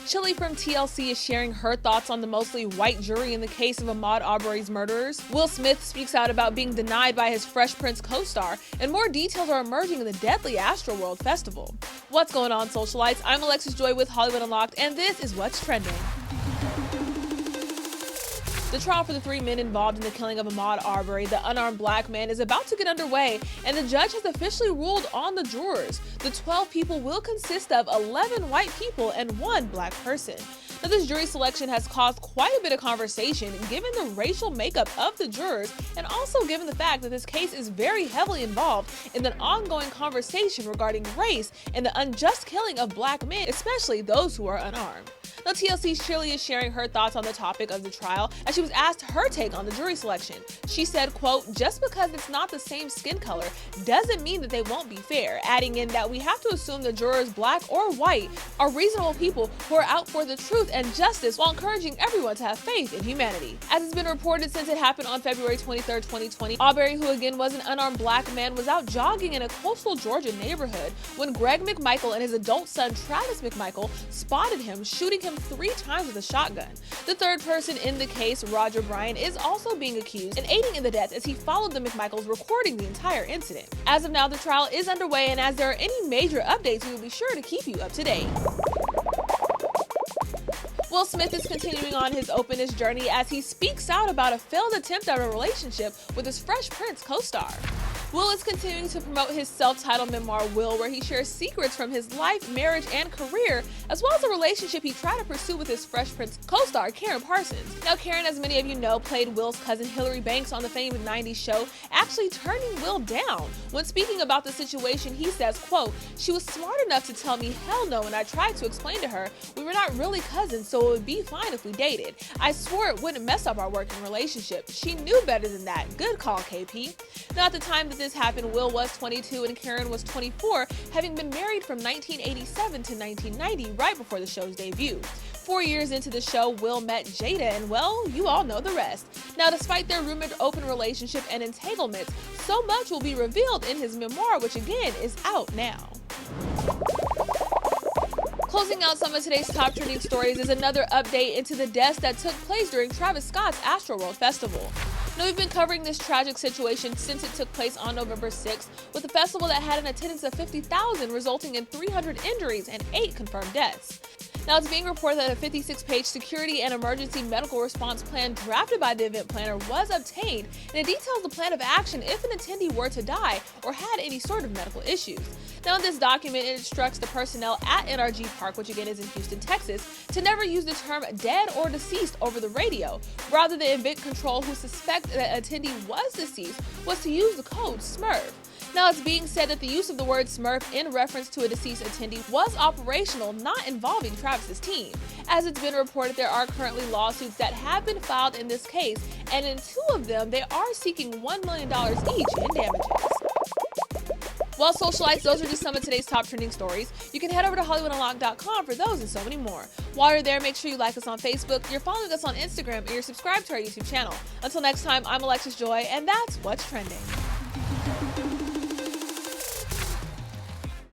Chilli from TLC is sharing her thoughts on the mostly white jury in the case of Ahmaud Arbery's murderers. Will Smith speaks out about being denied by his Fresh Prince co-star, and more details are emerging in the deadly Astroworld Festival. What's going on, socialites? I'm Alexis Joy with Hollywood Unlocked, and this is What's Trending. The trial for the three men involved in the killing of Ahmaud Arbery, the unarmed black man, is about to get underway, and the judge has officially ruled on the jurors. The 12 people will consist of 11 white people and 1 black person. Now, this jury selection has caused quite a bit of conversation given the racial makeup of the jurors, and also given the fact that this case is very heavily involved in an ongoing conversation regarding race and the unjust killing of black men, especially those who are unarmed. Now, TLC's Chilli is sharing her thoughts on the topic of the trial as she was asked her take on the jury selection. She said, quote, "Just because it's not the same skin color doesn't mean that they won't be fair," adding in that we have to assume the jurors, black or white, are reasonable people who are out for the truth and justice while encouraging everyone to have faith in humanity. As it's been reported since it happened on February 23, 2020, Arbery, who again was an unarmed black man, was out jogging in a coastal Georgia neighborhood when Greg McMichael and his adult son Travis McMichael spotted him, shooting him 3 times with a shotgun. The third person in the case, Roger Bryan, is also being accused and aiding in the death as he followed the McMichaels, recording the entire incident. As of now, the trial is underway, and as there are any major updates, we will be sure to keep you up to date. Will Smith is continuing on his openness journey as he speaks out about a failed attempt at a relationship with his Fresh Prince co-star. Will is continuing to promote his self-titled memoir, Will, where he shares secrets from his life, marriage, and career, as well as a relationship he tried to pursue with his Fresh Prince co-star, Karen Parsons. Now, Karen, as many of you know, played Will's cousin Hillary Banks on the famed 90s show, actually turning Will down. When speaking about the situation, he says, quote, "She was smart enough to tell me hell no, and I tried to explain to her we were not really cousins, so it would be fine if we dated. I swore it wouldn't mess up our working relationship. She knew better than that. Good call, KP." Now, at the time that this happened, Will was 22 and Karen was 24, having been married from 1987 to 1990, right before the show's debut. 4 years into the show, Will met Jada, and well, you all know the rest. Now, despite their rumored open relationship and entanglements, so much will be revealed in his memoir, which again is out now. Closing out some of today's top trending stories is another update into the deaths that took place during Travis Scott's Astroworld Festival. Now, we've been covering this tragic situation since it took place on November 6th, with a festival that had an attendance of 50,000, resulting in 300 injuries and 8 confirmed deaths. Now, it's being reported that a 56-page security and emergency medical response plan drafted by the event planner was obtained, and it details the plan of action if an attendee were to die or had any sort of medical issues. Now, in this document, it instructs the personnel at NRG Park, which again is in Houston, Texas, to never use the term dead or deceased over the radio. Rather, the event control, who suspect that an attendee was deceased, was to use the code SMURF. Now, it's being said that the use of the word Smurf in reference to a deceased attendee was operational, not involving Travis's team. As it's been reported, there are currently lawsuits that have been filed in this case, and in 2 of them, they are seeking $1 million each in damages. Well, socialites, those are just some of today's top trending stories. You can head over to HollywoodUnlocked.com for those and so many more. While you're there, make sure you like us on Facebook, you're following us on Instagram, and you're subscribed to our YouTube channel. Until next time, I'm Alexis Joy, and that's What's Trending.